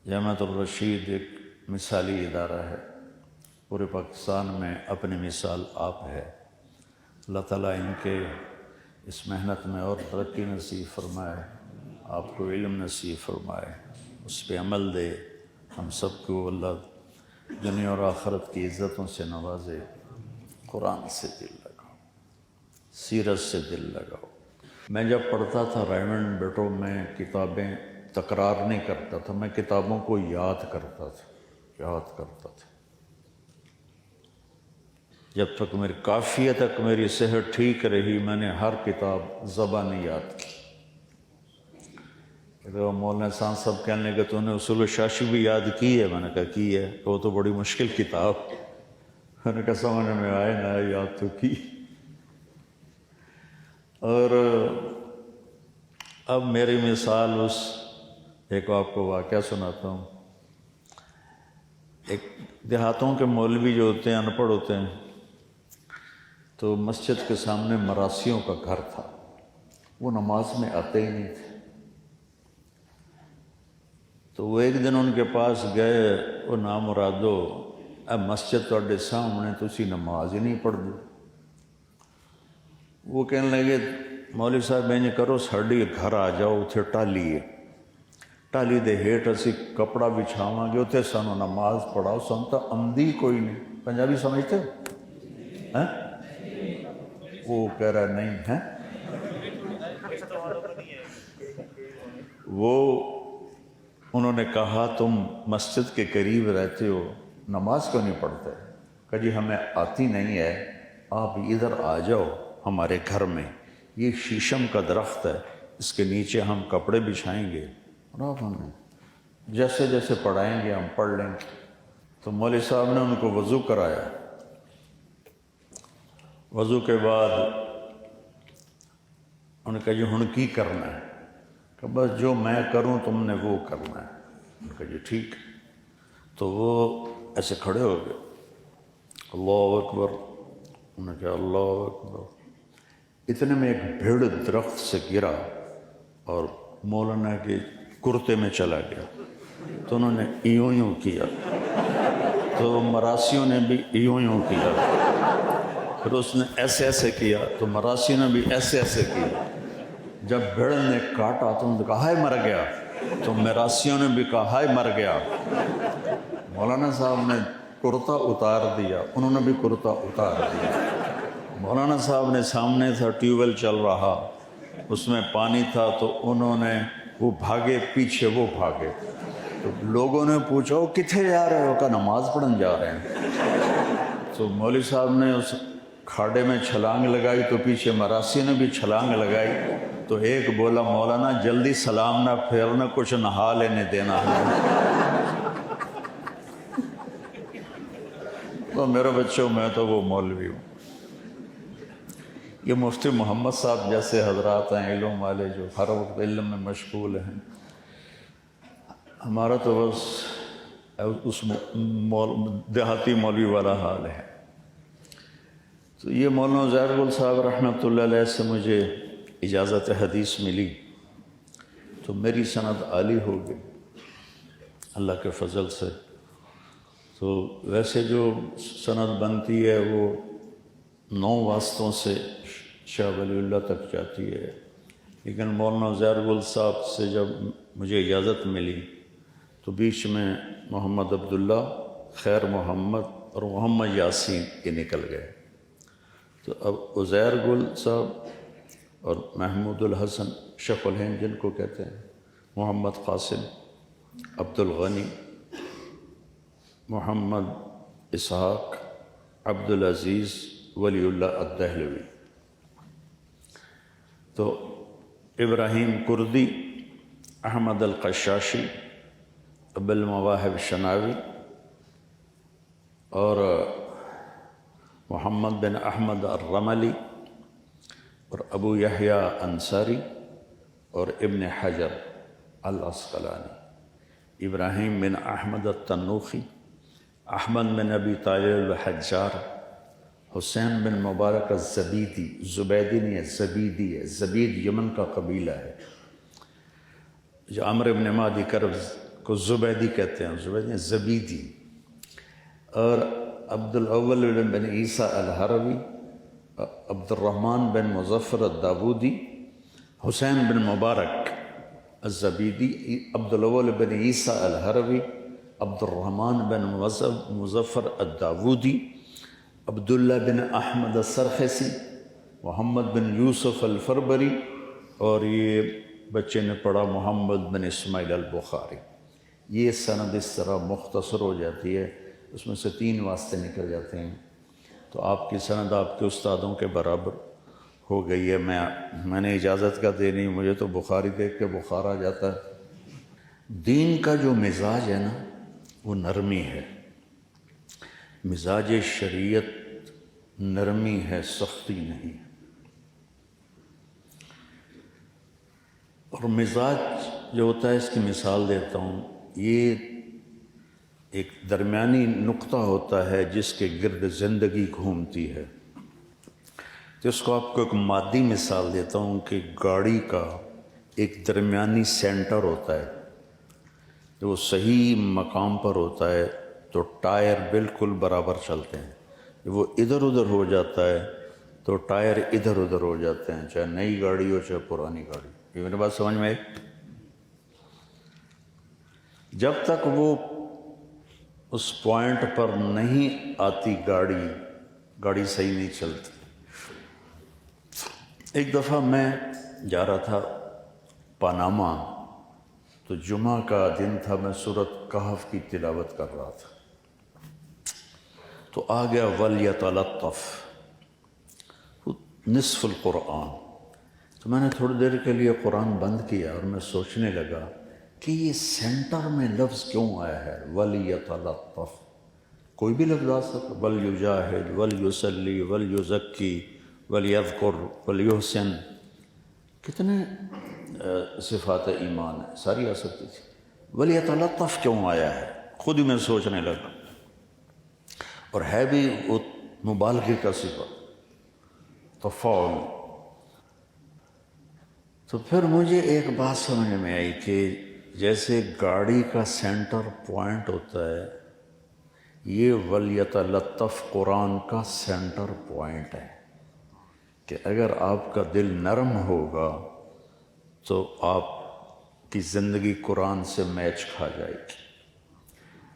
جامعۃ الرشید ایک مثالی ادارہ ہے، پورے پاکستان میں اپنی مثال آپ ہے۔ اللہ تعالیٰ ان کے اس محنت میں اور ترقی نصیب فرمائے، آپ کو علم نصیب فرمائے، اس پہ عمل دے، ہم سب کو اللہ دنیا اور آخرت کی عزتوں سے نوازے۔ قرآن سے دل لگاؤ، سیرت سے دل لگاؤ۔ میں جب پڑھتا تھا ریمنڈ بیٹو میں کتابیں تکرار نہیں کرتا تھا، میں کتابوں کو یاد کرتا تھا۔ جب تک میری کافیہ تک میری صحت ٹھیک رہی، میں نے ہر کتاب زبانی یاد کی۔ تو مولانا صاحب کہنے لگے تو نے اصول شاشی بھی یاد کی ہے؟ میں نے کہا کی ہے۔ وہ تو بڑی مشکل کتاب، میں نے کہا سمجھ میں آئے نہ یاد تو کی۔ اور اب میری مثال ایک آپ کو واقعہ سناتا ہوں۔ ایک دیہاتوں کے مولوی جو ہوتے ہیں ان پڑھ ہوتے ہیں، تو مسجد کے سامنے مراسیوں کا گھر تھا، وہ نماز میں آتے ہی نہیں تھے۔ تو وہ ایک دن ان کے پاس گئے، وہ نامرادو اب مسجد تواڈے سامنے تسی نماز ہی نہیں پڑھ دو۔ وہ کہنے لگے مولوی صاحب انج کرو ساڈے گھر آ جاؤ، اتھے ٹالی ہے، ٹالی دے ہیٹھ اسی کپڑا بچھاواں گے، اتھے سانو نماز پڑھاؤ، سانو تو آندی کوئی نہیں۔ پنجابی سمجھتے ہو؟ وہ کہہ رہا نہیں ہے۔ وہ انہوں نے کہا تم مسجد کے قریب رہتے ہو، نماز کیوں نہیں پڑھتے؟ کہ جی ہمیں آتی نہیں ہے، آپ ادھر آ جاؤ ہمارے گھر میں، یہ شیشم کا درخت ہے، اس کے نیچے ہم کپڑے بچھائیں گے اور آپ ہمیں جیسے جیسے پڑھائیں گے ہم پڑھ لیں گے۔ تو مولوی صاحب نے ان کو وضو کرایا۔ وضو کے بعد انہوں نے کہا جی ہن کی کرنا ہے؟ کہ بس جو میں کروں تم نے وہ کرنا ہے۔ انہوں نے کہا جی ٹھیک۔ تو وہ ایسے کھڑے ہو گئے، اللہ اکبر، انہوں نے کہا اللہ اکبر۔ اتنے میں ایک بھیڑ درخت سے گرا اور مولانا کے کرتے میں چلا گیا۔ تو انہوں نے یوں کیا، تو مراسیوں نے بھی یوں کیا، پھر اس نے ایسے ایسے کیا تو مراسیوں نے بھی ایسے ایسے کیا۔ جب بھیڑ نے کاٹا تو انہوں نے کہا ہائے مر گیا، تو مراسیوں نے بھی کہا ہائے مر گیا۔ مولانا صاحب نے کرتا اتار دیا، انہوں نے بھی کرتا اتار دیا۔ مولانا صاحب نے سامنے تھا ٹیوب ویل چل رہا، اس میں پانی تھا، تو انہوں نے وہ بھاگے پیچھے، وہ بھاگے۔ تو لوگوں نے پوچھا وہ کتنے جا رہے ہو؟ کہا نماز پڑھنے جا رہے ہیں۔ تو مولوی صاحب نے اس کھاڑے میں چھلانگ لگائی تو پیچھے مراسی نے بھی چھلانگ لگائی۔ تو ایک بولا مولانا جلدی سلام نہ پھیرنا، کچھ نہا لینے دینا ہے۔ تو میرے بچوں میں تو وہ مولوی ہوں۔ یہ مفتی محمد صاحب جیسے حضرات ہیں علم والے، جو ہر وقت علم میں مشغول ہیں۔ ہمارا تو بس اس دیہاتی مولوی والا حال ہے۔ تو یہ مولانا عزیر گل صاحب رحمۃ اللہ علیہ سے مجھے اجازت حدیث ملی، تو میری سند عالی ہو گئی اللہ کے فضل سے۔ تو ویسے جو سند بنتی ہے وہ 9 واسطوں سے شاہ ولی اللہ تک جاتی ہے، لیکن مولانا عزیر گل صاحب سے جب مجھے اجازت ملی تو بیچ میں محمد عبداللہ، خیر محمد اور محمد یاسین یہ نکل گئے۔ تو اب عزیر گل صاحب اور محمود الحسن شیخ الہند جن کو کہتے ہیں، محمد قاسم، عبد الغنی، محمد اسحاق، عبد العزیز ولی اللہ الدہلوی، تو ابراہیم کردی، احمد القشاشی، ابو المواہب شناوی، اور محمد بن احمد الرملی، اور ابو یحییٰ انصاری، اور ابن حجر العسقلانی، ابراہیم بن احمد التنوخی، احمد بن ابی طالب الحجار، حسین بن مبارک الزبیدی، زبیدی نہیں ہے زبیدی ہے، زبید یمن کا قبیلہ ہے، جو عمرو بن مادی کرب کو زبیدی کہتے ہیں، زبیدی زبیدی، اور عبد الاول بن عیسیٰ الہروی، عبد الرحمن بن مظفر الداودی، حسین بن مبارک الزبیدی، عبد الاول بن عیسیٰ الہروی، عبد الرحمن بن مظفر الداودی، عبداللہ بن احمد السرخسی، محمد بن یوسف الفربری، اور یہ بچے نے پڑھا محمد بن اسماعیل البخاری۔ یہ سند اس طرح مختصر ہو جاتی ہے، اس میں سے 3 واسطے نکل جاتے ہیں، تو آپ کی سند آپ کے استادوں کے برابر ہو گئی ہے۔ میں نے اجازت کا دینی، مجھے تو بخاری دیکھ کے بخار آ جاتا ہے۔ دین کا جو مزاج ہے نا وہ نرمی ہے، مزاج شریعت نرمی ہے، سختی نہیں۔ اور مزاج جو ہوتا ہے، اس کی مثال دیتا ہوں، یہ ایک درمیانی نقطہ ہوتا ہے جس کے گرد زندگی گھومتی ہے۔ تو اس کو آپ کو ایک مادی مثال دیتا ہوں کہ گاڑی کا ایک درمیانی سینٹر ہوتا ہے، جو صحیح مقام پر ہوتا ہے تو ٹائر بالکل برابر چلتے ہیں، جب وہ ادھر ادھر ہو جاتا ہے تو ٹائر ادھر ادھر ہو جاتے ہیں، چاہے نئی گاڑی ہو چاہے پرانی گاڑی۔ یہ میری بات سمجھ میں آئی؟ جب تک وہ اس پوائنٹ پر نہیں آتی گاڑی صحیح نہیں چلتی۔ ایک دفعہ میں جا رہا تھا پاناما، تو جمعہ کا دن تھا، میں سورۃ کہف کی تلاوت کر رہا تھا، تو آ گیا وَلْيَتَلَطَّفْ نصف القرآن۔ تو میں نے تھوڑی دیر کے لیے قرآن بند کیا اور میں سوچنے لگا کہ یہ سینٹر میں لفظ کیوں آیا ہے وَلْيَتَلَطَّفْ؟ کوئی بھی لفظ آ سکتا، وَلْيُجَاهِدْ وَلْيُصَلِّ وَلْيُزَكِّي وَلْيَذْكُرْ وَلْيُحْسِنْ، کتنے صفات ایمان ہیں، ساری آ سکتی تھی۔ وَلْيَتَلَطَّفْ کیوں آیا ہے؟ خود ہی میں سوچنے لگا، اور ہے بھی وہ مبالغے کا صفت، تفاعل۔ تو پھر مجھے ایک بات سمجھ میں آئی کہ جیسے گاڑی کا سینٹر پوائنٹ ہوتا ہے، یہ وَلْيَتَلَطَّفْ قرآن کا سینٹر پوائنٹ ہے، کہ اگر آپ کا دل نرم ہوگا تو آپ کی زندگی قرآن سے میچ کھا جائے گی۔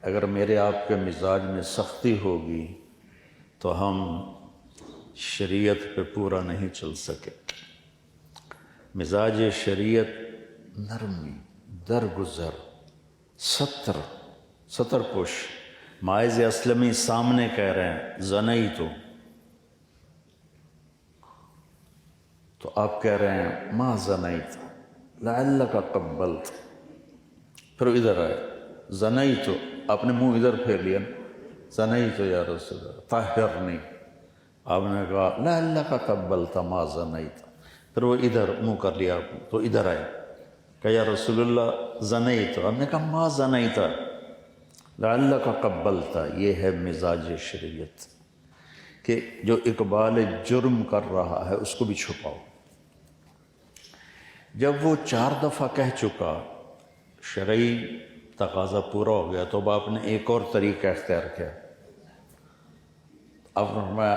اگر میرے آپ کے مزاج میں سختی ہوگی تو ہم شریعت پہ پورا نہیں چل سکے۔ مزاج شریعت نرمی، درگزر، ستر پوش۔ ماعز اسلمی سامنے کہہ رہے ہیں زنیت، تو آپ کہہ رہے ہیں ما زنیت لعلک قبلت، پھر ادھر آئے زنیت، آپ نے منہ ادھر پھیر لیا، زنیت یا رسول اللہ طہرنی، آپ نے کہا لعلک قبلت ما زنیت، پھر وہ ادھر منہ کر لیا آپ نے، تو ادھر آئے کہ یا رسول اللہ زنیت، آپ نے کہا ما زنیت لعلک قبلت۔ یہ ہے مزاج شریعت کہ جو اقبال جرم کر رہا ہے اس کو بھی چھپاؤ۔ جب وہ 4 دفعہ کہہ چکا، شرعی تقاضا پورا ہو گیا، تو آپ نے ایک اور طریقہ اختیار کیا، اب فرمایا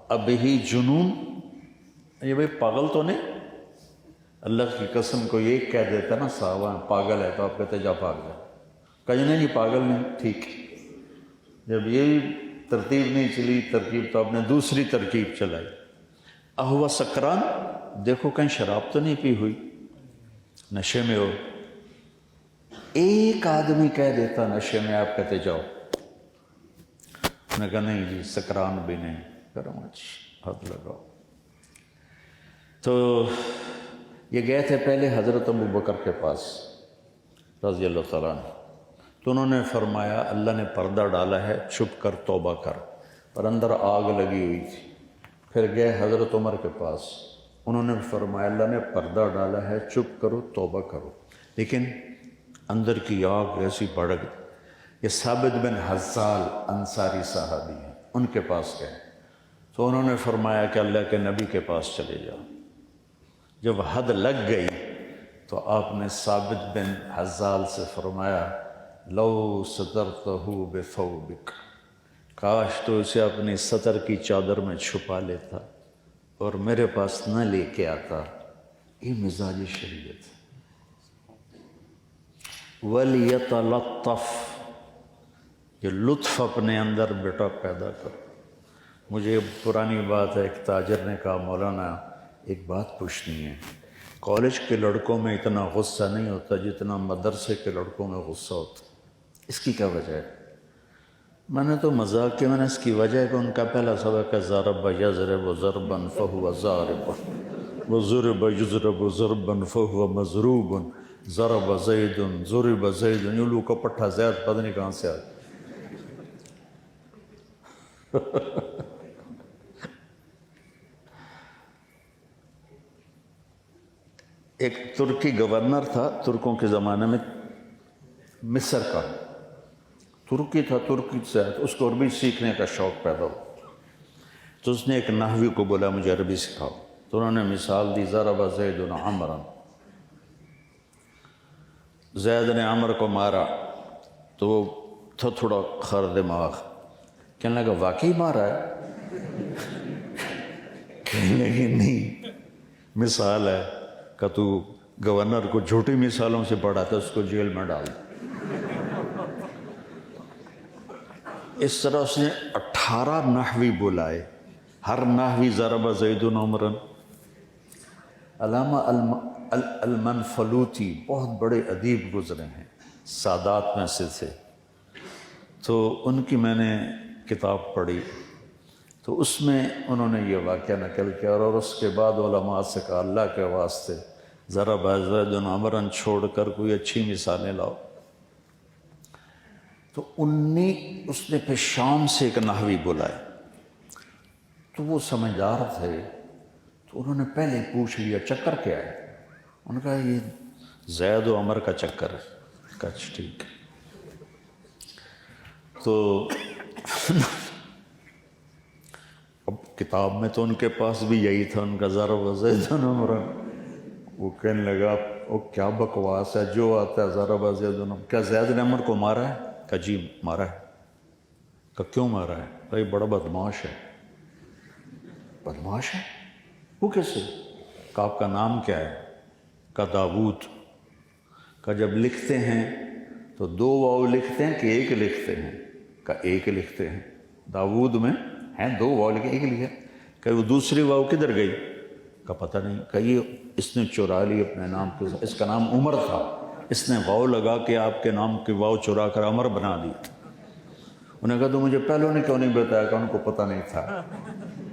اب ہی جنون، یہ بھائی پاگل تو نہیں؟ اللہ کی قسم کو یہ کہہ دیتا نا صحابہ پاگل ہے، تو آپ کہتے جا بھاگ جا، کہیں نہیں پاگل نہیں، ٹھیک۔ جب یہ ترتیب نہیں چلی ترکیب، تو آپ نے دوسری ترکیب چلائی، اہو سکران، دیکھو کہیں شراب تو نہیں پی ہوئی، نشے میں ہو۔ ایک آدمی کہہ دیتا نشے میں، آپ کہتے جاؤ، میں کہا نہیں جی سکران بھی نہیں، کرم اچھی حد لگاؤ۔ تو یہ گئے تھے پہلے حضرت ابو بکر کے پاس رضی اللہ تعالیٰ عنہ، تو انہوں نے فرمایا اللہ نے پردہ ڈالا ہے، چھپ کر توبہ کر، پر اندر آگ لگی ہوئی تھی۔ پھر گئے حضرت عمر کے پاس، انہوں نے فرمایا اللہ نے پردہ ڈالا ہے، چپ کرو توبہ کرو، لیکن اندر کی آگ ایسی بڑھ گئی۔ یہ ثابت بن حزال انصاری صحابی ہیں، ان کے پاس گئے، تو انہوں نے فرمایا کہ اللہ کے نبی کے پاس چلے جاؤ۔ جب حد لگ گئی تو تو آپ نے ثابت بن حزال سے فرمایا لو سترتہ بثوبک، کاش تو اسے اپنی سطر کی چادر میں چھپا لیتا اور میرے پاس نہ لے کے آتا۔ یہ مزاج شریعت۔ وَلْيَتَلَطَّفْ، یہ لطف اپنے اندر بیٹا پیدا کر۔ مجھے پرانی بات ہے، ایک تاجر نے کہا مولانا ایک بات پوچھنی ہے، کالج کے لڑکوں میں اتنا غصہ نہیں ہوتا جتنا مدرسے کے لڑکوں میں غصہ ہوتا، اس کی کیا وجہ ہے؟ میں نے تو مذاق کیا، میں نے اس کی وجہ ہے کہ ان کا پہلا سبق ہے ضرب یضرب ضربا فہو ضارب وضرب یضرب ضربا فہو مضروب ضرب زید ضرب زید، یولو کا پٹھا زید پتہ نہیں کہاں سے آ ایک ترکی گورنر تھا ترکوں کے زمانے میں، مصر کا ترکی تھا، ترکی سے اس کو عربی سیکھنے کا شوق پیدا ہوا، تو اس نے ایک نحوی کو بولا مجھے عربی سکھاؤ، تو انہوں نے مثال دی ضرب زید عمرا، زید نے عمر کو مارا، تو وہ تھا تھوڑا خر دماغ، کہنے لگا واقعی مارا ہے؟ کہنے لگے نہیں، مثال ہے کہ تو گورنر کو جھوٹی مثالوں سے پڑھاتا، اس کو جیل میں ڈال۔ اس طرح اس نے 18 نحوی بلائے، ہر نحوی ضرب زید عمرا۔ علامہ المنفلوطی بہت بڑے ادیب گزرے ہیں، سادات میں سے تھے، تو ان کی میں نے کتاب پڑھی، تو اس میں انہوں نے یہ واقعہ نقل کیا، اور اس کے بعد علماء سے کہا اللہ کے واسطے ضرب زید عمرا چھوڑ کر کوئی اچھی مثالیں لاؤ۔ تو اس نے پھر شام سے ایک نحوی بلائے، تو وہ سمجھدار تھے، تو انہوں نے پہلے پوچھ لیا چکر کیا ہے؟ انہوں نے کہا یہ زید و عمر کا چکر ہے۔ کہا ٹھیک۔ تو اب کتاب میں تو ان کے پاس بھی یہی تھا، ان کا ضرب زید عمرا، وہ کہنے لگا وہ کیا بکواس ہے، جو آتا ہے ضرب زید عمرا۔ کیا زید نے عمر کو مارا ہے؟ کہا جی مارا ہے۔ کہا کیوں مارا ہے؟ کہا یہ بڑا بدماش ہے۔ بدماش ہے؟ وہ کیسے؟ کہا آپ کا نام کیا ہے؟ کہا داود۔ کہا جب لکھتے ہیں تو 2 واو لکھتے ہیں کہ 1 لکھتے ہیں؟ کہا 1 لکھتے ہیں۔ داود میں ہیں 2 واو لکھے، 1 لکھے۔ کہا وہ دوسری واو کدھر گئی؟ کہا پتہ نہیں۔ کہا یہ اس نے چرا لی اپنے نام کے، اس کا نام عمر تھا، اس نے واو لگا کے آپ کے نام کی واو چرا کر عمر بنا دی۔ انہوں نے کہا تو مجھے پہلوں نے کیوں نہیں بتایا؟ کہ ان کو پتہ نہیں تھا۔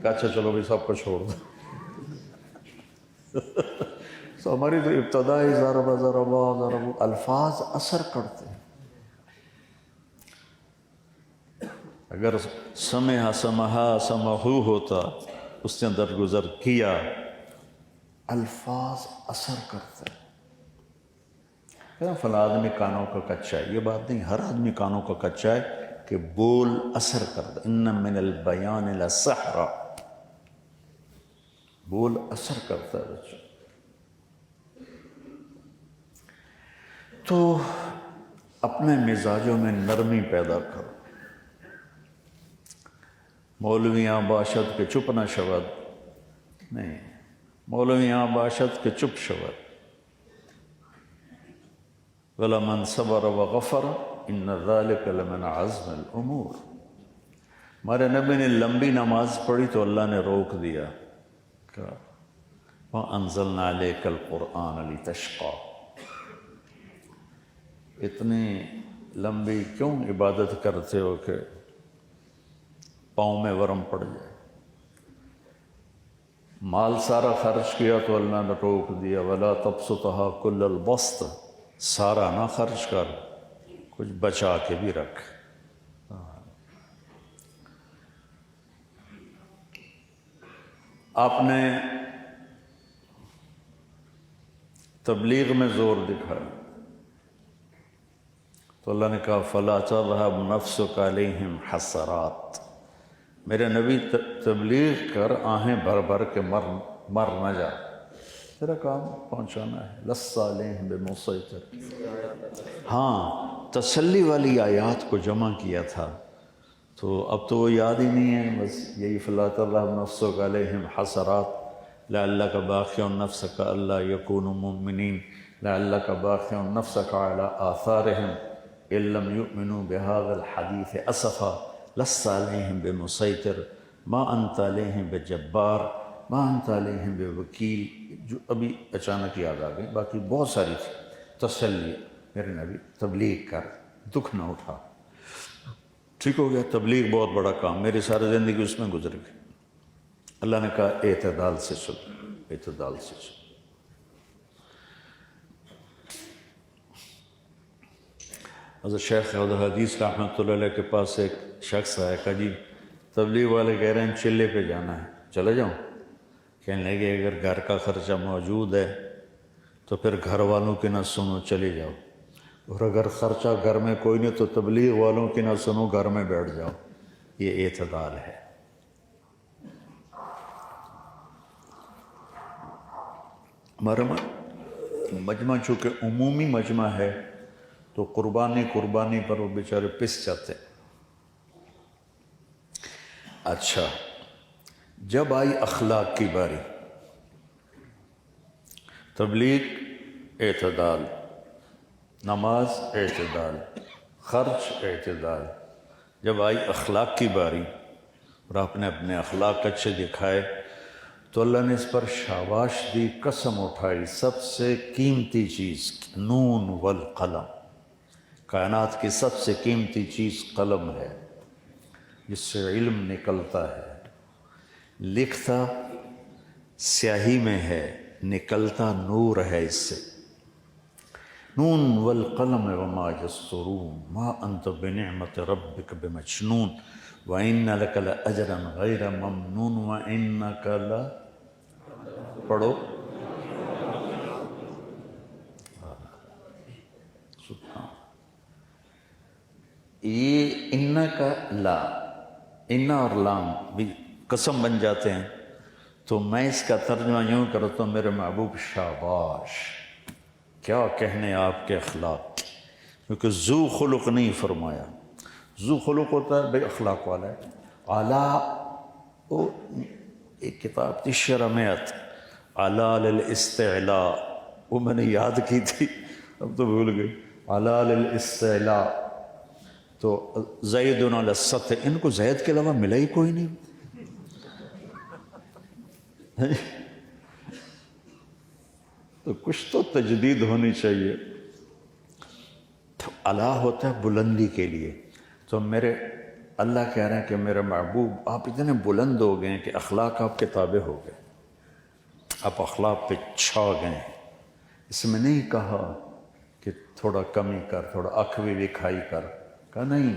کہا اچھا چلو بھی سب کو چھوڑ دو۔ تو ہماری تو ابتدائی ضرب الفاظ اثر کرتے ہیں۔ اگر سمعہ سمہا سمہو ہوتا، اس نے درگزر کیا، الفاظ اثر کرتے ہیں۔ فلاں آدمی کانوں کا کچا ہے، یہ بات نہیں، ہر آدمی کانوں کا کچا ہے کہ بول اثر کرتا۔ ان من البیان لسحرا، بول اثر کرتا ہے بچوں۔ تو اپنے مزاجوں میں نرمی پیدا کرو۔ مولویاں باشد کے چپ نہ شود، نہیں، مولویاں باشد کے چپ شود۔ وَلَمَنْ صَبَرَ وَغَفَرَ إِنَّ ذَلِكَ لَمِنْ عَزْمِ الْأُمُورِ۔ ہمارے نبی نے لمبی نماز پڑھی تو اللہ نے روک دیا کہ وَأَنزَلْنَا عَلَيْكَ الْقُرْآنَ لِتَشْقَى۔ اتنی لمبی کیوں عبادت کرتے ہو کہ پاؤں میں ورم پڑ جائے؟ مال سارا خرچ کیا تو اللہ نے روک دیا وَلَا تَبْسُطْهَا كُلَّ الْبَسْطِ، سارا نہ خرچ کر، کچھ بچا کے بھی رکھ۔ آپ نے تبلیغ میں زور دکھایا تو اللہ نے کہا فَلَا تَذْهَبْ نَفْسُكَ عَلَيْهِمْ حَسَرَاتٍ، میرے نبی تبلیغ کر آہیں بھر بھر کے مر نہ جا۔ تیرا کام پہنچانا ہے. لست علیہم بمسیطر. ہاں تسلی والی آیات کو جمع کیا تھا تو اب تو وہ یاد ہی نہیں ہے. بس یہی فلا تذهب نفسک علیہم حسرات لعلک باخع نفسک الا یکونوا مؤمنین لعلک باخع نفسک علی آثارہم ان لم یؤمنوا بهذا الحدیث اسفا لست علیہم بمسیطر ما انت علیہم بجبار ما انت علیہم بوکیل. جو ابھی اچانک یاد آ گئی، باقی بہت ساری تھی. تسلی میرے نبی تبلیغ کر، دکھ نہ اٹھا. ٹھیک ہو گیا. تبلیغ بہت بڑا کام، میری ساری زندگی اس میں گزر گئی. اللہ نے کہا اعتدال سے چل، اعتدال سے چل. حضرت شیخ الحدیث رحمۃ اللہ علیہ کے پاس ایک شخص آیا، کہا جی تبلیغ والے کہہ رہے ہیں چلے پہ جانا ہے، چلے جاؤں؟ کہنے لگے اگر گھر کا خرچہ موجود ہے تو پھر گھر والوں کی نہ سنو، چلے جاؤ. اور اگر خرچہ گھر میں کوئی نہیں تو تبلیغ والوں کی نہ سنو، گھر میں بیٹھ جاؤ. یہ اعتدال ہے. ہمارا مجمع چونکہ عمومی مجمع ہے تو قربانی پر وہ بیچارے پس جاتے. اچھا، جب آئی اخلاق کی باری، تبلیغ اعتدال، نماز اعتدال، خرچ اعتدال. جب آئی اخلاق کی باری اور آپ نے اپنے اخلاق اچھے دکھائے تو اللہ نے اس پر شاباش دی، قسم اٹھائی. سب سے قیمتی چیز نون والقلم، کائنات کی سب سے قیمتی چیز قلم ہے، جس سے علم نکلتا ہے. لکھتا سیاہی میں ہے، نکلتا نور ہے اس سے. نون والقلم وما یسطرون ما انت بنعمت ربک بمجنون وان لک لاجرا غیر ممنون وانک لا، پڑھو. یہ ان کا لا، ان اور لام بھی قسم بن جاتے ہیں. تو میں اس کا ترجمہ یوں کرتا ہوں، میرے محبوب شاباش، کیا کہنے آپ کے اخلاق. کیونکہ ذو خلق نہیں فرمایا. ذو خلق ہوتا ہے بے اخلاق والا ہے. اعلیٰ، وہ ایک کتاب تھی شرمیت اعلیٰ للاستعلاء، وہ میں نے یاد کی تھی اب تو بھول گئی. اعلیٰ للاستعلاء تو زید علی السطح، ان کو زید کے علاوہ ملا ہی کوئی نہیں. تو کچھ تو تجدید ہونی چاہیے. تو اعلیٰ ہوتا ہے بلندی کے لیے. تو میرے اللہ کہہ رہے ہیں کہ میرے محبوب آپ اتنے بلند ہو گئے ہیں کہ اخلاق آپ کے تابع ہو گئے، آپ اخلاق پہ چھا گئے ہیں. اس میں نہیں کہا کہ تھوڑا کمی کر، تھوڑا اکھوی وکھائی کر، کہا نہیں.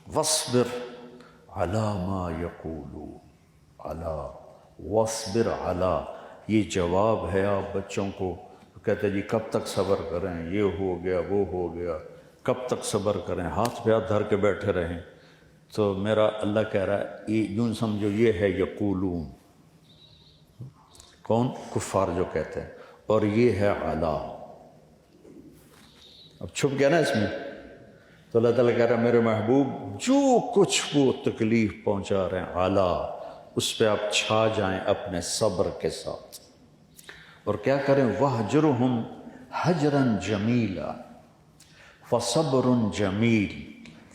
وَاصْبِرْ عَلَى مَا يَقُولُونَ، عَلَى وَاصْبِرْ عَلَى، یہ جواب ہے آپ بچوں کو. کہتے جی کب تک صبر کریں، یہ ہو گیا وہ ہو گیا، کب تک صبر کریں، ہاتھ پہ ہاتھ دھر کے بیٹھے رہیں. تو میرا اللہ کہہ رہا ہے یہ یوں سمجھو، یہ ہے یقولون، کون؟ کفار جو کہتے ہیں. اور یہ ہے اعلیٰ. اب چھپ گیا نا اس میں. تو اللہ تعالیٰ کہہ رہا ہے میرے محبوب جو کچھ وہ تکلیف پہنچا رہے ہیں اعلیٰ، اس پہ آپ چھا جائیں اپنے صبر کے ساتھ. اور کیا کریں؟ وَاهْجُرْهُمْ هَجْرًا جَمِيلًا فَصَبْرٌ جَمِيلٌ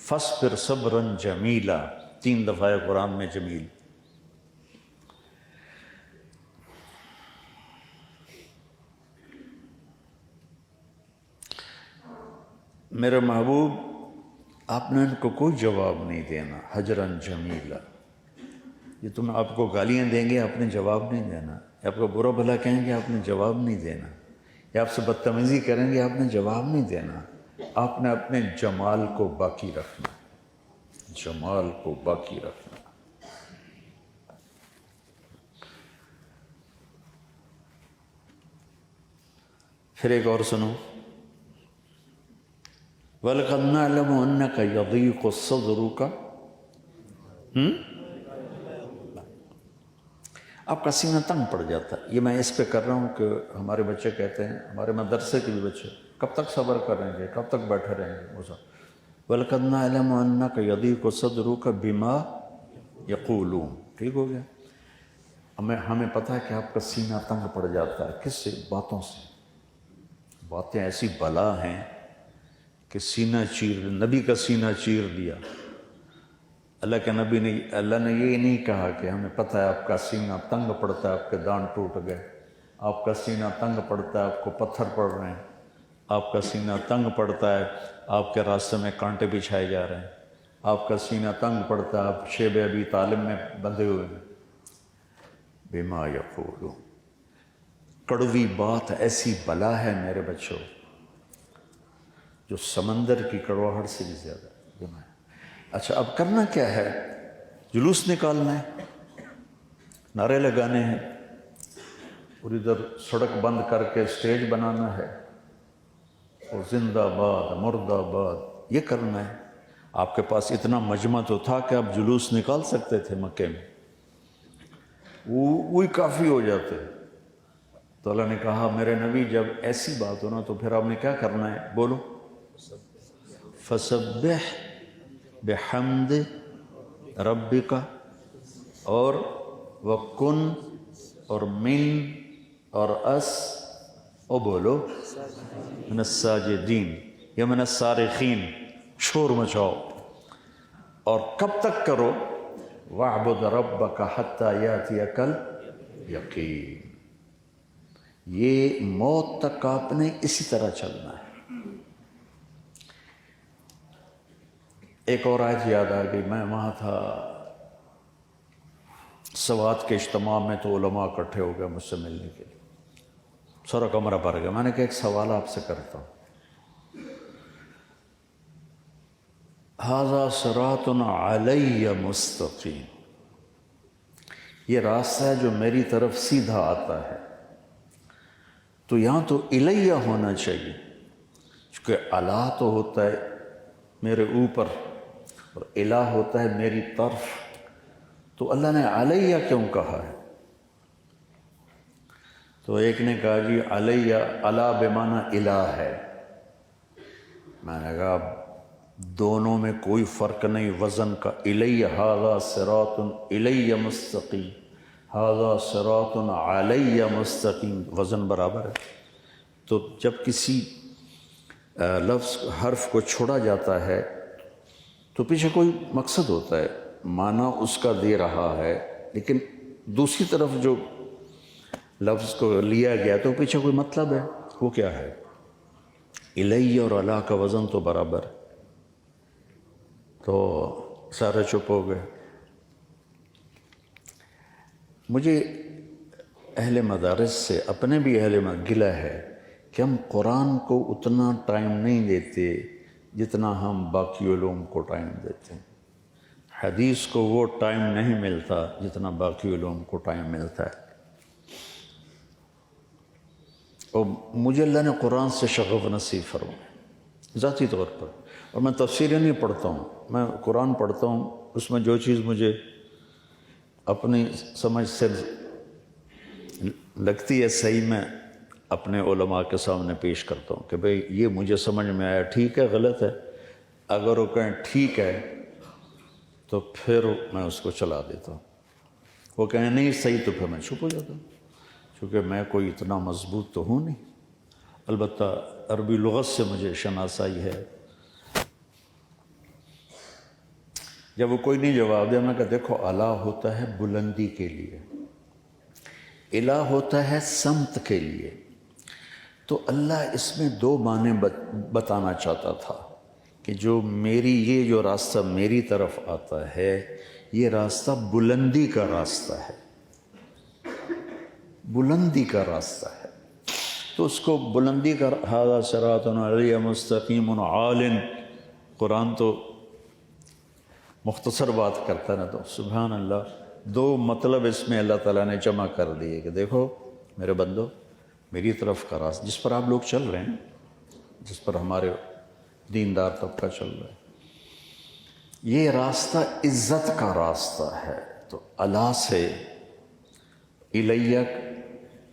فَاصْبِرْ صَبْرًا جَمِيلًا. 3 دفعہ ہے قرآن میں جمیل. میرے محبوب آپ نے ان کو کوئی جواب نہیں دینا. حجراً جمیلا، یہ تم آپ کو گالیاں دیں گے آپ نے جواب نہیں دینا، یا آپ کو برا بھلا کہیں گے آپ نے جواب نہیں دینا، یا آپ سے بدتمیزی کریں گے آپ نے جواب نہیں دینا. آپ نے اپنے جمال کو باقی رکھنا، جمال کو باقی رکھنا. پھر ایک اور سنو، وَلَقَدْ نَعْلَمُ أَنَّكَ يَضِيقُ صَدْرُكَ. آپ کا سینہ تنگ پڑ جاتا ہے. یہ میں اس پہ کر رہا ہوں کہ ہمارے بچے کہتے ہیں، ہمارے مدرسے کے بھی بچے، کب تک صبر کریں گے، کب تک بیٹھے رہیں گے. وَلَقَدْ نَعْلَمُ أَنَّكَ يَضِيقُ صَدْرُكَ بِمَا يَقُولُونَ. ٹھیک ہو گیا. ہمیں پتہ ہے کہ آپ کا سینہ تنگ پڑ جاتا ہے. کس سے؟ باتوں سے. باتیں ایسی بلا ہیں کہ سینہ چیر، نبی کا سینہ چیر دیا. اللہ کے نبی نے، اللہ نے یہ نہیں کہا کہ ہمیں پتہ ہے آپ کا سینہ تنگ پڑتا ہے، آپ کے دان ٹوٹ گئے، آپ کا سینہ تنگ پڑتا ہے، آپ کو پتھر پڑ رہے ہیں، آپ کا سینہ تنگ پڑتا ہے، آپ کے راستے میں کانٹے بچھائے جا رہے ہیں، آپ کا سینہ تنگ پڑتا ہے، آپ شیب ابی طالب میں بندھے ہوئے ہیں. بما یقولون. کڑوی بات ایسی بلا ہے میرے بچوں جو سمندر کی کڑواہٹ سے بھی زیادہ ہے. اچھا اب کرنا کیا ہے؟ جلوس نکالنا ہے، نعرے لگانے ہیں، اور ادھر سڑک بند کر کے اسٹیج بنانا ہے، اور زندہ باد مرد آباد یہ کرنا ہے. آپ کے پاس اتنا مجمع تو تھا کہ آپ جلوس نکال سکتے تھے مکے میں، وہی کافی ہو جاتے. تو اللہ نے کہا میرے نبی جب ایسی بات ہو نا تو پھر آپ نے کیا کرنا ہے؟ بولو. فسبح بحمد ربک، اور وکن، اور من، اور اس، او بولو من الساجدین یا من الصارخین، شور مچاؤ. اور کب تک کرو؟ وَاعْبُدْ رَبَّكَ حَتَّى يَأْتِيَكَ الْيَقِينُ. یہ موت تک آپ نے اسی طرح چلنا ہے. ایک اور آیت یاد آ گئی. میں وہاں تھا سوات کے اجتماع میں، تو علماء اکٹھے ہو گئے مجھ سے ملنے کے لیے، سارا کمرہ بھر گیا. میں نے کہا ایک سوال آپ سے کرتا ہوں. ھذا صراط علی مستقیم، یہ راستہ ہے جو میری طرف سیدھا آتا ہے. تو یہاں تو الیہ ہونا چاہیے، چونکہ علی تو ہوتا ہے میرے اوپر، اور الہ ہوتا ہے میری طرف. تو اللہ نے علیہ کیوں کہا ہے؟ تو ایک نے کہا جی علیہ، علی بمعنی الہ ہے. میں نے کہا دونوں میں کوئی فرق نہیں وزن کا. الیہ، ھذا صراط الیہ مستقیم، ھذا صراط علیہ مستقیم، وزن برابر ہے. تو جب کسی لفظ حرف کو چھوڑا جاتا ہے تو پیچھے کوئی مقصد ہوتا ہے، معنی اس کا دے رہا ہے، لیکن دوسری طرف جو لفظ کو لیا گیا تو پیچھے کوئی مطلب ہے. وہ کیا ہے؟ الیہ اور علی کا وزن تو برابر. تو سارے چپ ہو گئے. مجھے اہل مدارس سے، اپنے بھی اہل گلہ ہے کہ ہم قرآن کو اتنا ٹائم نہیں دیتے جتنا ہم باقی علوم کو ٹائم دیتے ہیں. حدیث کو وہ ٹائم نہیں ملتا جتنا باقی علوم کو ٹائم ملتا ہے. اور مجھے اللہ نے قرآن سے شغف نصیب فرمایا ذاتی طور پر. اور میں تفسیریں نہیں پڑھتا ہوں، میں قرآن پڑھتا ہوں، اس میں جو چیز مجھے اپنی سمجھ سے لگتی ہے صحیح، میں اپنے علماء کے سامنے پیش کرتا ہوں کہ بھئی یہ مجھے سمجھ میں آیا، ٹھیک ہے غلط ہے. اگر وہ کہیں ٹھیک ہے تو پھر میں اس کو چلا دیتا ہوں. وہ کہیں نہیں صحیح تو پھر میں چھپ ہو جاتا ہوں، کیونکہ میں کوئی اتنا مضبوط تو ہوں نہیں. البتہ عربی لغت سے مجھے شناسائی ہے. جب وہ کوئی نہیں جواب دیا، میں کہا دیکھو اعلیٰ ہوتا ہے بلندی کے لیے، الہ ہوتا ہے سمت کے لیے. تو اللہ اس میں دو معنی بتانا چاہتا تھا کہ جو یہ جو راستہ میری طرف آتا ہے یہ راستہ بلندی کا راستہ ہے، بلندی کا راستہ ہے. تو اس کو بلندی کا ھذا صراط علیہ مستقیم عال. قرآن تو مختصر بات کرتا نا، تو سبحان اللہ دو مطلب اس میں اللہ تعالیٰ نے جمع کر دیے کہ دیکھو میرے بندو، میری طرف کا راستہ جس پر آپ لوگ چل رہے ہیں، جس پر ہمارے دیندار طبقہ چل رہا ہے، یہ راستہ عزت کا راستہ ہے. تو اللہ سے الیک،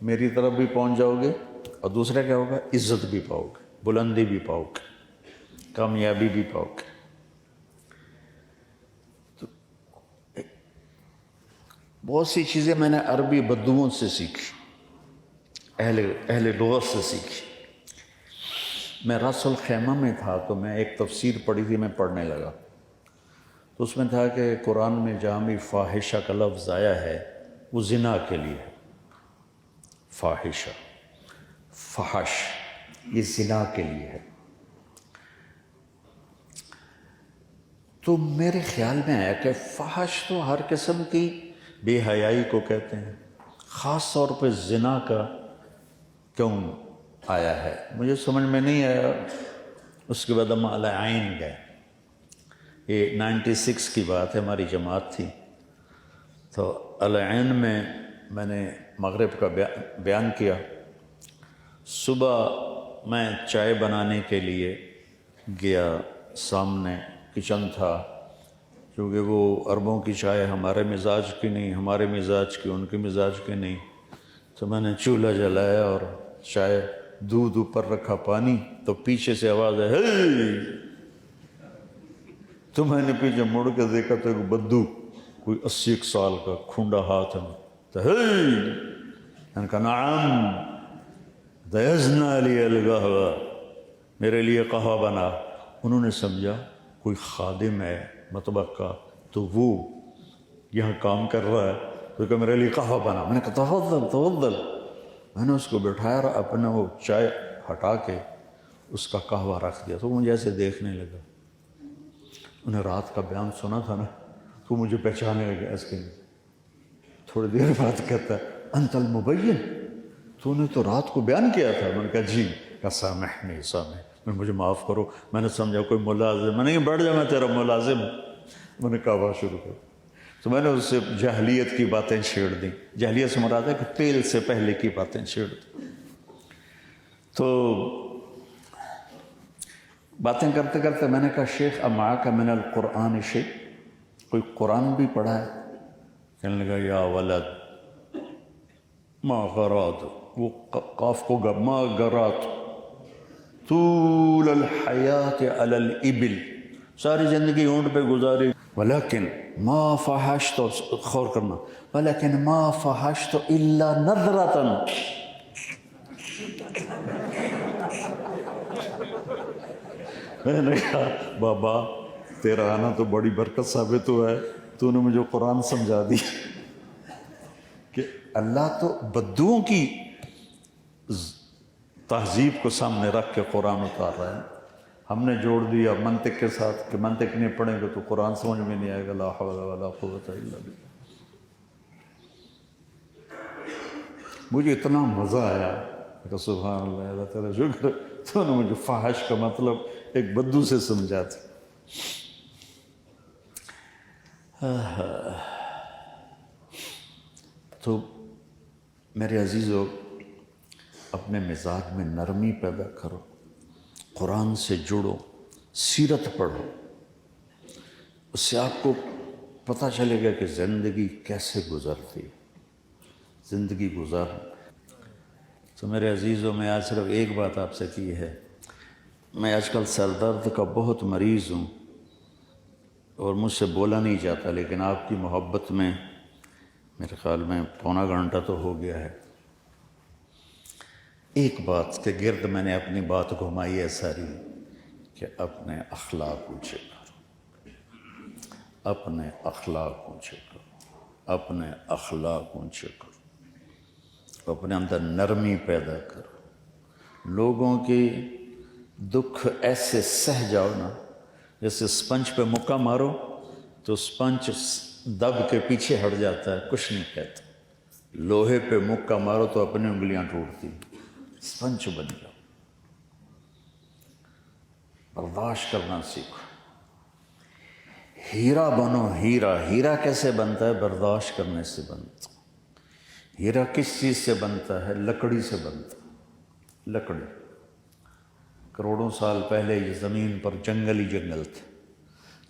میری طرف بھی پہنچ جاؤ گے، اور دوسرا کیا ہوگا؟ عزت بھی پاؤ گے، بلندی بھی پاؤ گے، کامیابی بھی پاؤ گے۔ تو بہت سی چیزیں میں نے عربی بدوؤں سے سیکھی، اہل لغت سے سیکھی۔ میں راس الخیمہ میں تھا تو میں ایک تفسیر پڑھی تھی، میں پڑھنے لگا تو اس میں تھا کہ قرآن میں جہاں بھی فاحشہ کا لفظ آیا ہے وہ زنا کے لیے ہے۔ فاحشہ، فحش، یہ زنا کے لیے ہے۔ تو میرے خیال میں ہے کہ فحش تو ہر قسم کی بے حیائی کو کہتے ہیں، خاص طور پہ زنا کا کیوں آیا ہے مجھے سمجھ میں نہیں آیا۔ اس کے بعد ہم العین گئے، یہ 96 کی بات ہے، ہماری جماعت تھی تو العین میں نے مغرب کا بیان کیا۔ صبح میں چائے بنانے کے لیے گیا، سامنے کچن تھا، کیونکہ وہ عربوں کی چائے ہمارے مزاج کی نہیں، ہمارے مزاج کی ان کے مزاج کی نہیں، تو میں نے چولہا جلایا اور چائے، دودھ اوپر رکھا، پانی، تو پیچھے سے آواز ہے ہے، تو میں نے پیچھے مڑ کے دیکھا تو ایک بدو، کوئی 80 سال کا، کھونڈا ہاتھ میں، تو ہے، میں نے کہا نعم دیزنا لی القہوہ، میرے لیے قہوہ بنا۔ انہوں نے سمجھا کوئی خادم ہے مطبخ کا تو وہ یہاں کام کر رہا ہے، تو کہ میرے لیے قہوہ بنا۔ میں نے کہا تفضل تفضل۔ میں نے اس کو بٹھایا اور اپنا وہ چائے ہٹا کے اس کا قہوہ رکھ دیا، تو مجھے ایسے دیکھنے لگا۔ انہیں رات کا بیان سنا تھا نا، تو مجھے پہچانے لگا ایسے۔ تھوڑی دیر بعد کہتا ہے انت المبین، تو نے تو رات کو بیان کیا تھا۔ میں نے کہا جی۔ کہا سامحنی سامح، مجھے معاف کرو، میں نے سمجھا کوئی ملازم، میں نے کہا بیٹھ جا، میں تیرا ملازم ہوں۔ میں نے کہا شروع کر، تو میں نے اس سے جاہلیت کی باتیں چھیڑ دیں۔ جاہلیت سے مراد ہے کہ تیل سے پہلے کی باتیں چھیڑ دیں۔ تو باتیں کرتے کرتے میں نے کہا شیخ امعاک من القرآن شیء، کوئی قرآن بھی پڑھا ہے؟ کہنے لگا یا ولد ما غرات، وہ قاف کو ما غرات طول الحیات علی الابل، ساری زندگی اونٹ پہ گزاری، ولیکن ما فحشت، غور کرنا، ولیکن ما فحشت الا نظرۃ۔ میں نے کہا بابا تیرا آنا تو بڑی برکت ثابت ہوا ہے، تو نے مجھے قرآن سمجھا دی کہ اللہ تو بدوؤں کی تہذیب کو سامنے رکھ کے قرآن اتار رہا ہے۔ ہم نے جوڑ دیا منطق کے ساتھ کہ منطق نہیں پڑھیں گے تو قرآن سمجھ میں نہیں آئے گا، لا حول ولا قوت الا باللہ۔ مجھے اتنا مزہ آیا کہ سبحان اللہ، اللہ تعالیٰ شکر، تو نے مجھے فحش کا مطلب ایک بدو سے سمجھا تھا۔ تو میرے عزیزو، اپنے مزاج میں نرمی پیدا کرو، قرآن سے جڑو، سیرت پڑھو، اس سے آپ کو پتہ چلے گا کہ زندگی کیسے گزرتی، زندگی گزار۔ تو میرے عزیزو، میں آج صرف ایک بات آپ سے کی ہے، میں آج کل سر درد کا بہت مریض ہوں اور مجھ سے بولا نہیں جاتا، لیکن آپ کی محبت میں میرے خیال میں پونا گھنٹہ تو ہو گیا ہے۔ ایک بات کے گرد میں نے اپنی بات گھمائی ہے ساری، کہ اپنے اخلاق اونچے کرو، اپنے اخلاق اونچے کرو، اپنے اخلاق اونچے کرو، اپنے اندر نرمی پیدا کرو، لوگوں کی دکھ ایسے سہ جاؤ نا، جیسے سپنج پہ مکہ مارو تو سپنج دب کے پیچھے ہٹ جاتا ہے، کچھ نہیں کہتا۔ لوہے پہ مکہ مارو تو اپنی انگلیاں ٹوٹتی، سپنج بن جاؤ، برداشت کرنا سیکھو، ہیرا بنو، ہیرا۔ ہیرا کیسے بنتا ہے؟ برداشت کرنے سے بنتا۔ ہیرا کس چیز سے بنتا ہے؟ لکڑی سے بنتا ہے، لکڑی۔ کروڑوں سال پہلے یہ زمین پر جنگل ہی جنگل تھے،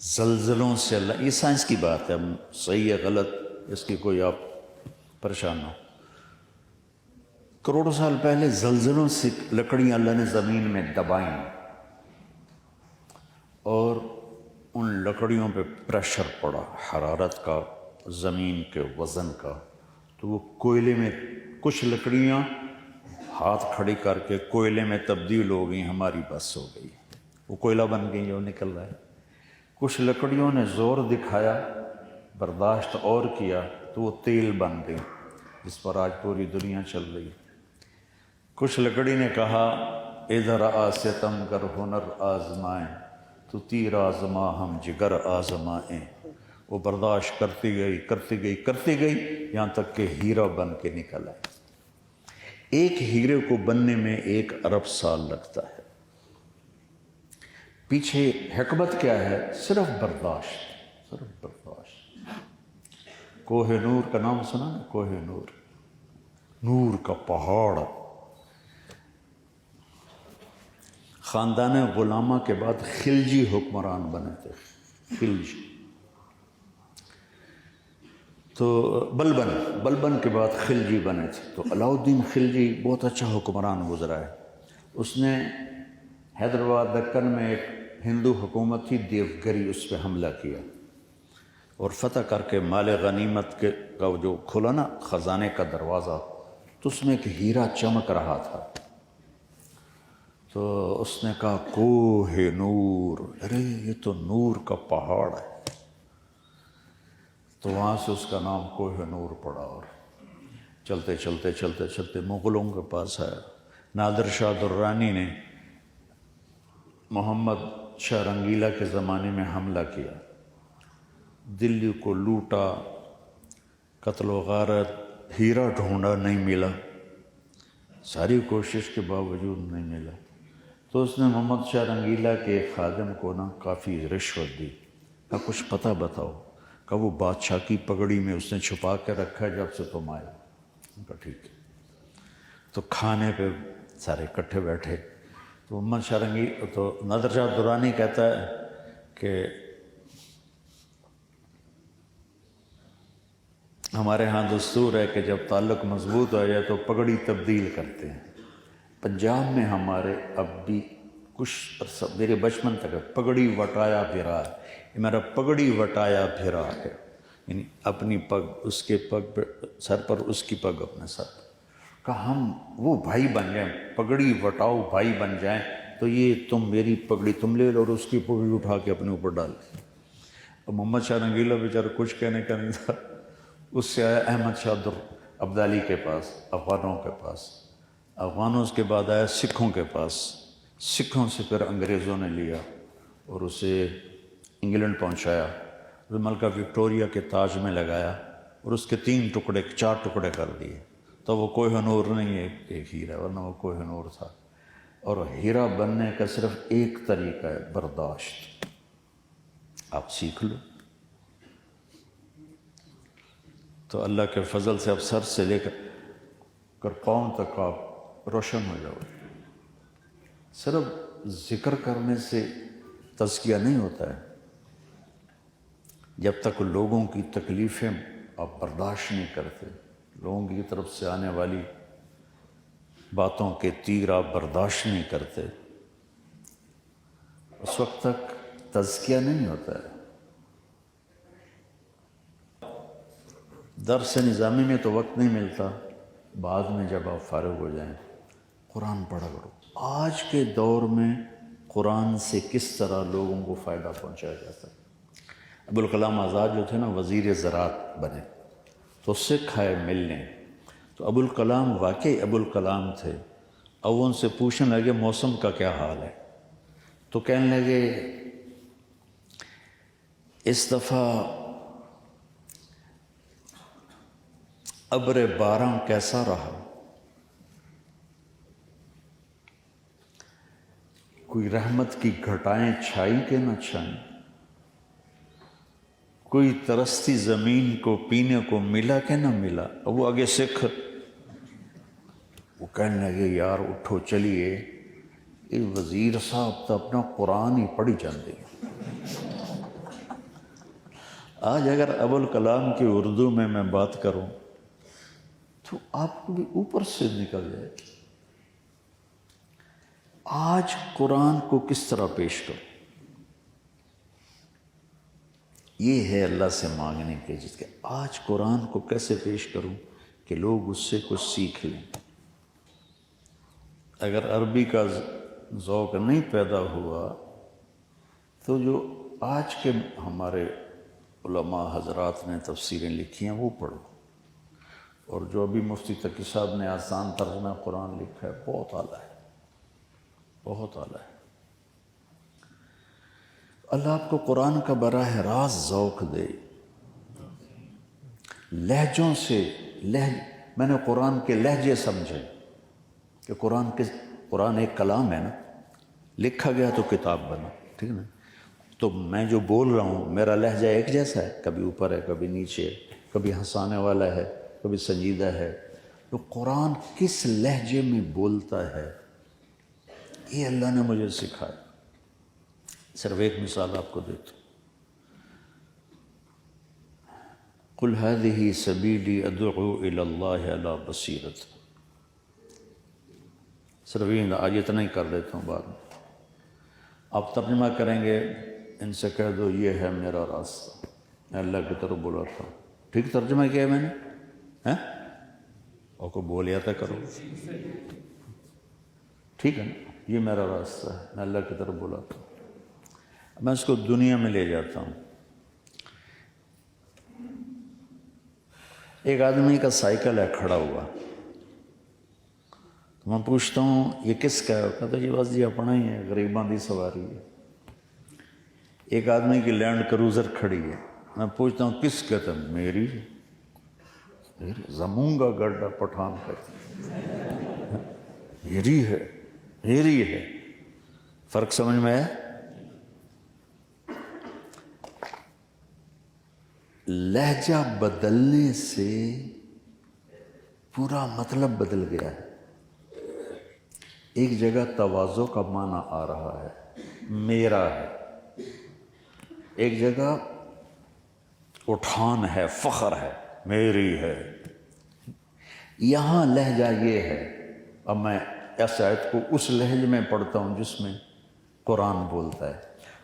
زلزلوں سے یہ سائنس کی بات ہے، صحیح ہے غلط اس کی کوئی آپ پریشان نہ ہو، کروڑوں سال پہلے زلزلوں سے لکڑیاں اللہ نے زمین میں دبائیں اور ان لکڑیوں پہ پریشر پڑا حرارت کا، زمین کے وزن کا، تو وہ کوئلے میں کچھ لکڑیاں ہاتھ کھڑی کر کے کوئلے میں تبدیل ہو گئیں، ہماری بس ہو گئی، وہ کوئلہ بن گئی جو نکل رہا ہے۔ کچھ لکڑیوں نے زور دکھایا، برداشت اور کیا تو وہ تیل بن گئی جس پر آج پوری دنیا چل رہی۔ کچھ لکڑی نے کہا ادھر آ ستم گر ہنر آزمائیں، تو تیر آزما ہم جگر آزمائیں۔ وہ برداشت کرتی گئی کرتی گئی کرتی گئی یہاں تک کہ ہیرا بن کے نکل آئی۔ ایک ہیرے کو بننے میں 1 ارب سال لگتا ہے۔ پیچھے حکمت کیا ہے؟ صرف برداشت، صرف برداشت۔ کوہ نور کا نام سنا نا؟ کوہ نور، نور کا پہاڑ۔ خاندان غلامہ کے بعد خلجی حکمران بنے تھے، خلجی، تو بلبن کے بعد خلجی بنے تھے۔ تو علاؤ الدین خلجی بہت اچھا حکمران گزرا ہے۔ اس نے حیدرآباد دکن میں ایک ہندو حکومت تھی دیوگری، اس پہ حملہ کیا اور فتح کر کے مال غنیمت کا جو کھلا نا خزانے کا دروازہ، تو اس میں ایک ہیرا چمک رہا تھا۔ تو اس نے کہا کوہ نور، ارے یہ تو نور کا پہاڑ ہے۔ تو وہاں سے اس کا نام کوہ نور پڑا، اور چلتے چلتے چلتے چلتے مغلوں کے پاس آیا۔ نادر شاہ درانی نے محمد شاہ رنگیلا کے زمانے میں حملہ کیا، دلی کو لوٹا، قتل و غارت، ہیرا ڈھونڈا نہیں ملا، ساری کوشش کے باوجود نہیں ملا۔ تو اس نے محمد شاہ رنگیلا کے ایک خادم کو نا کافی رشوت دی، کہا کچھ پتہ بتاؤ، کہا وہ بادشاہ کی پگڑی میں اس نے چھپا کے رکھا ہے جب سے تم آئے۔ کہا ٹھیک ہے۔ تو کھانے پہ سارے اکٹھے بیٹھے، تو محمد شاہ رنگیلا، تو نادر شاہ درانی کہتا ہے کہ ہمارے ہاں دستور ہے کہ جب تعلق مضبوط ہو جائے تو پگڑی تبدیل کرتے ہیں۔ پنجاب میں ہمارے اب بھی کچھ عرصہ، میرے بچپن تک پگڑی وٹایا پھرا ہے، یہ میرا پگڑی وٹایا پھرا ہے، یعنی اپنی پگ اس کے پگ پہ، سر پر اس کی پگ اپنے سر پر۔ کہا ہم وہ بھائی بن جائیں، پگڑی وٹاؤ بھائی بن جائیں، تو یہ تم میری پگڑی تم لے لو اور اس کی پگڑی اٹھا کے اپنے اوپر ڈال۔ اور محمد شاہ رنگیلا بیچارہ کچھ کہنے کا نہیں تھا، اس سے آیا احمد شاہ ابدالی کے پاس، افغانوں کے پاس، افغانوں کے بعد آیا سکھوں کے پاس، سکھوں سے پھر انگریزوں نے لیا اور اسے انگلینڈ پہنچایا، ملکہ وکٹوریہ کے تاج میں لگایا اور اس کے 3 ٹکڑے 4 ٹکڑے کر دیے۔ تو وہ کوہ نور نہیں ہے، ایک ہیرا، ورنہ وہ کوہ نور تھا۔ اور ہیرا بننے کا صرف ایک طریقہ ہے، برداشت۔ آپ سیکھ لو تو اللہ کے فضل سے اب سر سے لے کر پاؤں تک آپ روشن ہو جاؤ۔ صرف ذکر کرنے سے تزکیہ نہیں ہوتا ہے، جب تک لوگوں کی تکلیفیں آپ برداشت نہیں کرتے، لوگوں کی طرف سے آنے والی باتوں کے تیر آپ برداشت نہیں کرتے، اس وقت تک تزکیہ نہیں ہوتا ہے۔ درس نظامی میں تو وقت نہیں ملتا، بعد میں جب آپ فارغ ہو جائیں قرآن پڑھا کرو۔ آج کے دور میں قرآن سے کس طرح لوگوں کو فائدہ پہنچایا جاتا ہے۔ ابوالکلام آزاد جو تھے نا وزیر زراعت بنے، تو سکھ آئے ملنے، تو ابوالکلام واقعی ابوالکلام تھے، اب وہ ان سے پوچھنے لگے موسم کا کیا حال ہے، تو کہنے لگے اس دفعہ ابر باران کیسا رہا، کوئی رحمت کی گھٹائیں چھائی کہ نہ چھائیں، کوئی ترستی زمین کو پینے کو ملا کہ نہ ملا۔ اب وہ آگے سکھ وہ کہنے لگے یار اٹھو چلیے، یہ وزیر صاحب تو اپنا قرآن ہی پڑھی جاندے ہیں۔ آج اگر ابوالکلام کی اردو میں بات کروں تو آپ کو بھی اوپر سے نکل جائے گی۔ آج قرآن کو کس طرح پیش کرو، یہ ہے اللہ سے مانگنے کے جس کے آج قرآن کو کیسے پیش کروں کہ لوگ اس سے کچھ سیکھ لیں۔ اگر عربی کا ذوق نہیں پیدا ہوا تو جو آج کے ہمارے علماء حضرات نے تفسیریں لکھی ہیں وہ پڑھو، اور جو ابھی مفتی تقی صاحب نے آسان ترجمہ قرآن لکھا ہے بہت اعلیٰ ہے، بہت اعلیٰ ہے۔ اللہ آپ کو قرآن کا براہ راست ذوق دے، لہجوں سے میں نے قرآن کے لہجے سمجھے کہ قرآن ایک کلام ہے نا، لکھا گیا تو کتاب بنا، ٹھیک نا؟ تو میں جو بول رہا ہوں میرا لہجہ ایک جیسا ہے، کبھی اوپر ہے کبھی نیچے ہے، کبھی ہنسانے والا ہے کبھی سنجیدہ ہے۔ تو قرآن کس لہجے میں بولتا ہے یہ اللہ نے مجھے سکھایا۔ صرف ایک مثال آپ کو دیتا ہوں، قل هذه سبیلی ادعو الی اللہ علی بصیرت، صرف یہ آج اتنا ہی کر دیتا ہوں، بعد میں آپ ترجمہ کریں گے، ان سے کہہ دو یہ ہے میرا راستہ، میں اللہ کی طرف بلاتا ہوں۔ ٹھیک ترجمہ کیا ہے میں نے، اور کو بولیا تھا کرو، ٹھیک ہے نا؟ یہ میرا راستہ ہے، میں اللہ کی طرف بلاتا ہوں۔ میں اس کو دنیا میں لے جاتا ہوں۔ ایک آدمی کا سائیکل ہے کھڑا ہوا، تو میں پوچھتا ہوں یہ کس کا ہے؟ کہتا ہے یہ بس جی اپنا ہی ہے، غریباں دی سواری ہے۔ ایک آدمی کی لینڈ کروزر کھڑی ہے، میں پوچھتا ہوں کس کا؟ ہے میری، زموں گا گڈھا پٹھان کا، میری ہے، میری ہے۔ فرق سمجھ میں آیا؟ لہجہ بدلنے سے پورا مطلب بدل گیا ہے۔ ایک جگہ تواضع کا معنی آ رہا ہے، میرا ہے، ایک جگہ اٹھان ہے، فخر ہے، میری ہے۔ یہاں لہجہ یہ ہے، اب میں اس آیت کو اس لہجے میں پڑھتا ہوں جس میں قرآن بولتا ہے۔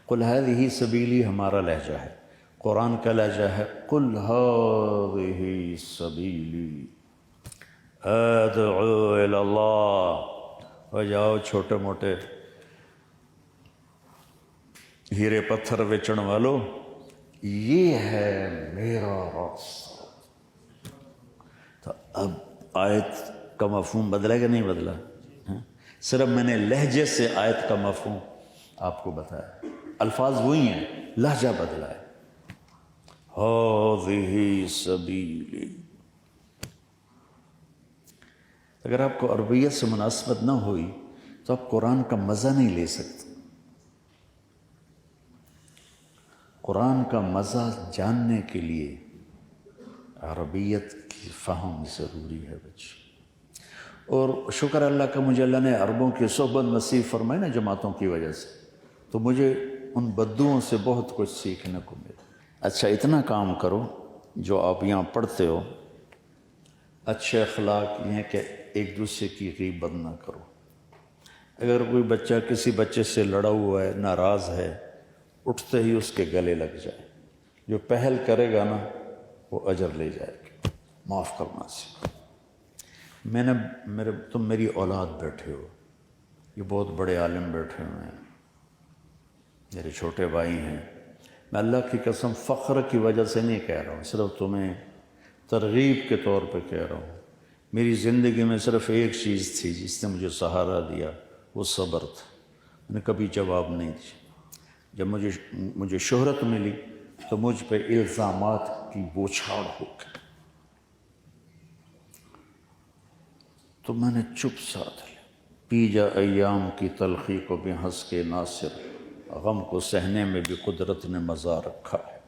قل هذه سبیلی ہمارا لہجہ ہے، قرآن کا لہجہ ہے قل هذه سبیلی ادعو الی اللہ۔ ہو جاؤ چھوٹے موٹے ہیرے پتھر بیچن والو، یہ ہے میرا راستہ۔ تو اب آیت کا مفہوم بدلا کہ نہیں بدلا؟ صرف میں نے لہجے سے آیت کا مفہوم آپ کو بتایا، الفاظ وہی ہیں، لہجہ بدلا ہے۔ هذه سبیلی۔ اگر آپ کو عربیت سے مناسبت نہ ہوئی تو آپ قرآن کا مزہ نہیں لے سکتے۔ قرآن کا مزہ جاننے کے لیے عربیت کی فہم ضروری ہے بچے۔ اور شکر اللہ کا مجھے اللہ نے عربوں کی صحبت نصیب فرمائی نا جماعتوں کی وجہ سے، تو مجھے ان بدوؤں سے بہت کچھ سیکھنے کو ملا۔ اچھا اتنا کام کرو جو آپ یہاں پڑھتے ہو، اچھے اخلاق یہ کہ ایک دوسرے کی غیبت نہ کرو۔ اگر کوئی بچہ کسی بچے سے لڑا ہوا ہے، ناراض ہے، اٹھتے ہی اس کے گلے لگ جائے، جو پہل کرے گا نا وہ اجر لے جائے گا، معاف کرنا سے۔ تم میری اولاد بیٹھے ہو، یہ بہت بڑے عالم بیٹھے ہوئے ہیں، میرے چھوٹے بھائی ہیں، میں اللہ کی قسم فخر کی وجہ سے نہیں کہہ رہا ہوں، صرف تمہیں ترغیب کے طور پہ کہہ رہا ہوں۔ میری زندگی میں صرف ایک چیز تھی جس نے مجھے سہارا دیا، وہ صبر تھا۔ میں نے کبھی جواب نہیں دیا۔ جب مجھے شہرت ملی تو مجھ پہ الزامات کی بوچھاڑ ہو گئی، تو میں نے چپ ساتھ لیا۔ پی جا ایام کی تلخی کو بھی ہنس کے ناصر، غم کو سہنے میں بھی قدرت نے مزہ رکھا ہے۔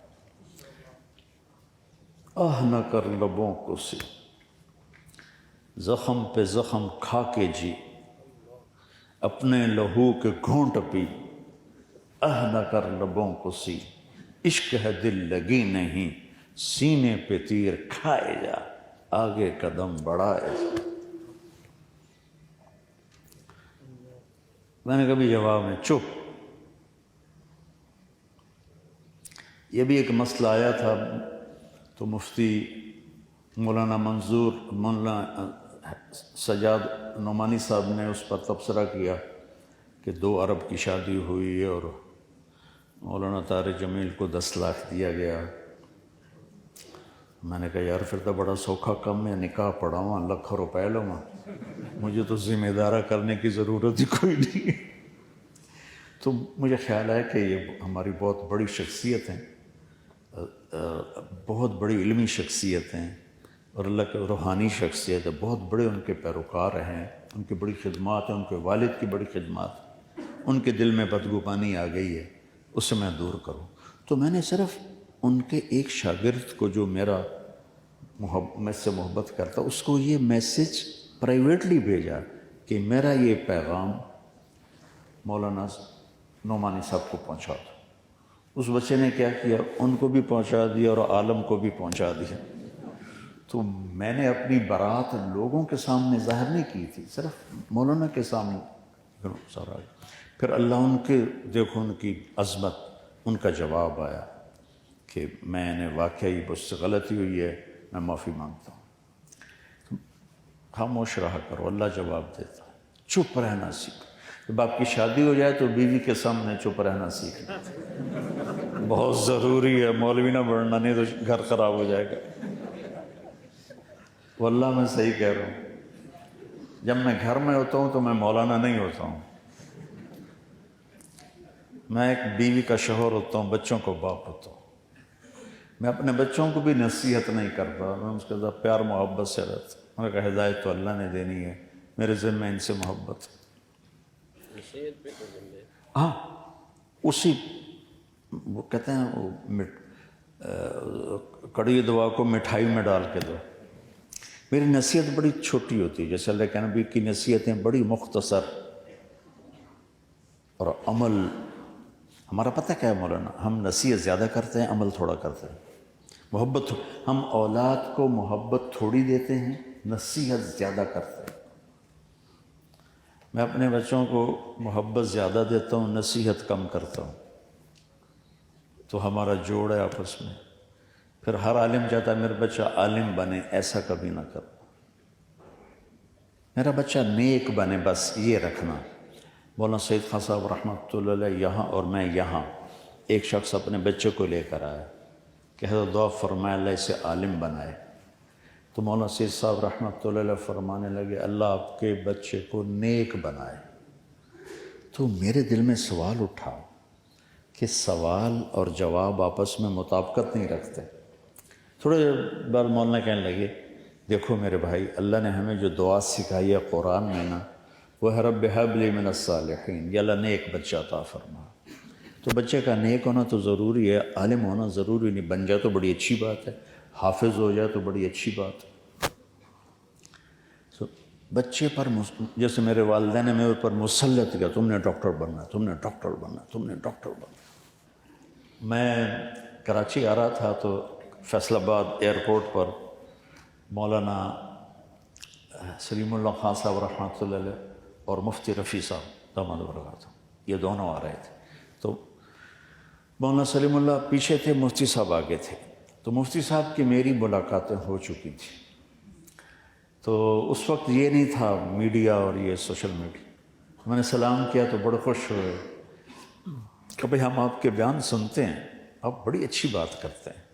آہ نہ کر لبوں کو سی، زخم پہ زخم کھا کے جی، اپنے لہو کے گھونٹ پی۔ آہ نہ کر لبوں کو سی، عشق ہے دل لگی نہیں، سینے پہ تیر کھائے جا۔ آگے قدم بڑھائے۔ میں نے کبھی جواب میں چپ۔ یہ بھی ایک مسئلہ آیا تھا تو مفتی مولانا منظور مولانا سجاد نعمانی صاحب نے اس پر تبصرہ کیا کہ 2 ارب کی شادی ہوئی اور مولانا طارق جمیل کو 10 لاکھ دیا گیا۔ میں نے کہا یار پھر تو بڑا سوکھا کم ہے، نکاح پڑھاواں لاکھوں روپے لواں، مجھے تو ذمہ دارہ کرنے کی ضرورت ہی کوئی نہیں۔ تو مجھے خیال ہے کہ یہ ہماری بہت بڑی شخصیت ہیں، بہت بڑی علمی شخصیت ہیں اور اللہ کے روحانی شخصیت ہے، بہت بڑے ان کے پیروکار ہیں، ان کی بڑی خدمات ہیں، ان کے والد کی بڑی خدمات، ان کے دل میں بدگمانی آ گئی ہے، اسے میں دور کروں۔ تو میں نے صرف ان کے ایک شاگرد کو جو مجھ سے محبت کرتا، اس کو یہ میسج پرائیویٹلی بھیجا کہ میرا یہ پیغام مولانا نعمانی صاحب کو پہنچا دو۔ اس بچے نے کیا کیا، ان کو بھی پہنچا دیا اور عالم کو بھی پہنچا دیا۔ تو میں نے اپنی برات لوگوں کے سامنے ظاہر نہیں کی تھی، صرف مولانا کے سامنے سارا۔ پھر اللہ ان کے دیکھو ان کی عظمت، ان کا جواب آیا کہ میں نے واقعی مجھ سے غلطی ہوئی ہے، میں معافی مانگتا ہوں۔ خاموش رہا کرو، اللہ جواب دیتا ہے۔ چپ رہنا سیکھ۔ جب آپ کی شادی ہو جائے تو بیوی کے سامنے چپ رہنا سیکھنا بہت ضروری ہے، مولوی نہ بڑھنا، نہیں تو گھر خراب ہو جائے گا۔ واللہ میں صحیح کہہ رہا ہوں، جب میں گھر میں ہوتا ہوں تو میں مولانا نہیں ہوتا ہوں، میں ایک بیوی کا شوہر ہوتا ہوں، بچوں کو باپ ہوتا ہوں۔ میں اپنے بچوں کو بھی نصیحت نہیں کرتا، میں اس کے ساتھ پیار محبت سے رہتا ہوں۔ میں نے کہا ہدایت تو اللہ نے دینی ہے، میرے ذمہ ان سے محبت۔ ہاں اسی وہ کہتے ہیں وہ کڑی دعا کو مٹھائی میں ڈال کے دو۔ میری نصیحت بڑی چھوٹی ہوتی ہے، جیسے اللہ کے نبی کی نصیحتیں بڑی مختصر، اور عمل ہمارا پتہ کیا ہے مولانا، ہم نصیحت زیادہ کرتے ہیں، عمل تھوڑا کرتے ہیں۔ محبت ہم اولاد کو محبت تھوڑی دیتے ہیں، نصیحت زیادہ کرتے ہیں۔ میں اپنے بچوں کو محبت زیادہ دیتا ہوں، نصیحت کم کرتا ہوں، تو ہمارا جوڑ ہے آپس میں۔ پھر ہر عالم چاہتا ہے میرا بچہ عالم بنے، ایسا کبھی نہ کرو۔ میرا بچہ نیک بنے، بس یہ رکھنا۔ مولانا سید خان صاحب رحمۃ اللہ علیہ یہاں اور میں یہاں، ایک شخص اپنے بچے کو لے کر آیا کہ حضرت دعا فرمائے اللہ اسے عالم بنائے۔ تو مولانا سید صاحب رحمۃ اللہ علیہ فرمانے لگے اللہ آپ کے بچے کو نیک بنائے۔ تو میرے دل میں سوال اٹھا کہ سوال اور جواب آپس میں مطابقت نہیں رکھتے۔ تھوڑے بعد مولانا کہنے لگے دیکھو میرے بھائی، اللہ نے ہمیں جو دعا سکھائی ہے قرآن میں نا، وہ ہے رب ہب لی من الصالحین، یا اللہ نیک بچہ عطا فرما۔ تو بچے کا نیک ہونا تو ضروری ہے، عالم ہونا ضروری نہیں، بن جائے تو بڑی اچھی بات ہے، حافظ ہو جائے تو بڑی اچھی بات ہے۔ بچے پر جیسے میرے والدین نے میرے پر مسلط کیا، تم نے ڈاکٹر بننا، تم نے ڈاکٹر بننا، تم نے ڈاکٹر بننا۔ میں کراچی آ رہا تھا تو فیصل آباد ایئرپورٹ پر مولانا سلیم اللہ خان صاحب رحمۃ اللہ علیہ اور مفتی رفیع صاحب داماد برکاتہ، یہ دونوں آ رہے تھے۔ تو مولانا سلیم اللہ پیچھے تھے، مفتی صاحب آگے تھے۔ تو مفتی صاحب کی میری ملاقاتیں ہو چکی تھیں، تو اس وقت یہ نہیں تھا میڈیا اور یہ سوشل میڈیا۔ میں نے سلام کیا تو بڑے خوش ہوئے کہ بھئی ہم آپ کے بیان سنتے ہیں، آپ بڑی اچھی بات کرتے ہیں۔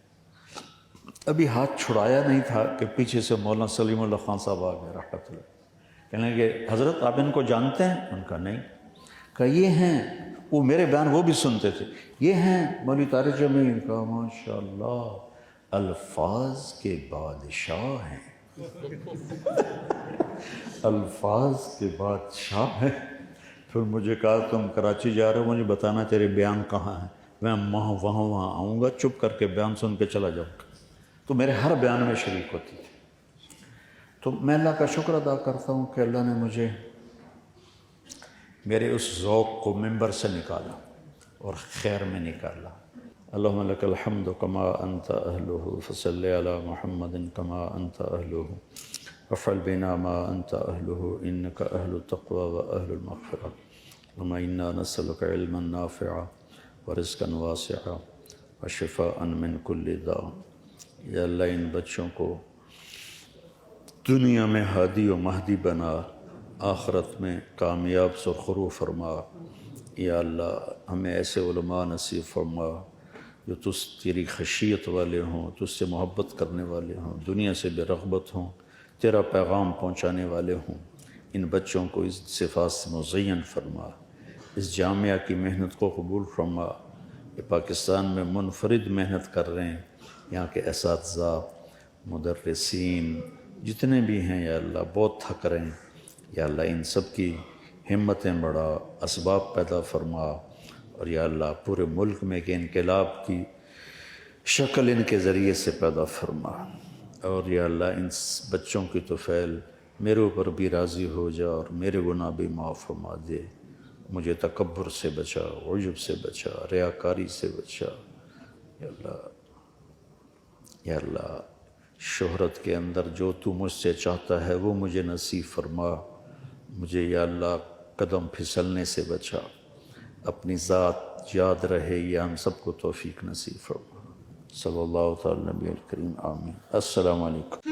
ابھی ہاتھ چھڑایا نہیں تھا کہ پیچھے سے مولانا سلیم اللہ خان صاحب آ گئے رحمۃ اللہ، کہنے لگے حضرت آپ ان کو جانتے ہیں؟ ان کا نہیں۔ کہا یہ ہیں، وہ میرے بیان وہ بھی سنتے تھے، یہ ہیں مولوی طارق جمیل۔ کہا ماشاءاللہ الفاظ کے بادشاہ ہیں، الفاظ کے بادشاہ ہیں۔ پھر مجھے کہا تم کراچی جا رہے ہو، مجھے بتانا تیرے بیان کہاں ہیں، میں وہاں آؤں گا، چپ کر کے بیان سن کے چلا جاؤں گا۔ تو میرے ہر بیان میں شریک ہوتی تھی۔ تو میں اللہ کا شکر ادا کرتا ہوں کہ اللہ نے مجھے میرے اس ذوق کو ممبر سے نکالا اور خیر میں نکالا۔ اللهم لك الحمد كما أنت أهله فصل على محمد كما أنت أهله وافعل بنا ما أنت أهله إنك أهل التقوى وأهل المغفرة. اللهم إنا نسألك علما نافعا ورزقا واسعا وشفاء من كل داء. یا اللہ ان بچوں کو دنیا میں ہادی و مہدی بنا، آخرت میں کامیاب سرخرو فرما۔ یا اللہ ہمیں ایسے علماء نصیب فرما جو تیری خشیت والے ہوں، تجھ سے محبت کرنے والے ہوں، دنیا سے بے رغبت ہوں، تیرا پیغام پہنچانے والے ہوں۔ ان بچوں کو اس صفات سے مزین فرما، اس جامعہ کی محنت کو قبول فرما۔ یہ پاکستان میں منفرد محنت کر رہے ہیں، یہاں کے اساتذہ، مدرسین جتنے بھی ہیں یا اللہ بہت تھک رہے ہیں۔ یا اللہ ان سب کی ہمتیں بڑھا، اسباب پیدا فرما، اور یا اللہ پورے ملک میں کہ انقلاب کی شکل ان کے ذریعے سے پیدا فرما۔ اور یا اللہ ان بچوں کی طفیل میرے اوپر بھی راضی ہو جا اور میرے گناہ بھی معاف فرما دے۔ مجھے تکبر سے بچا، عجب سے بچا، ریاکاری سے بچا۔ یا اللہ شہرت کے اندر جو تو مجھ سے چاہتا ہے وہ مجھے نصیب فرما۔ مجھے یا اللہ قدم پھسلنے سے بچا، اپنی ذات یاد رہے، یہ ہم سب کو توفیق نصیب فرما۔ صلی اللہ تعالی نبی الکریم، آمین۔ السلام علیکم۔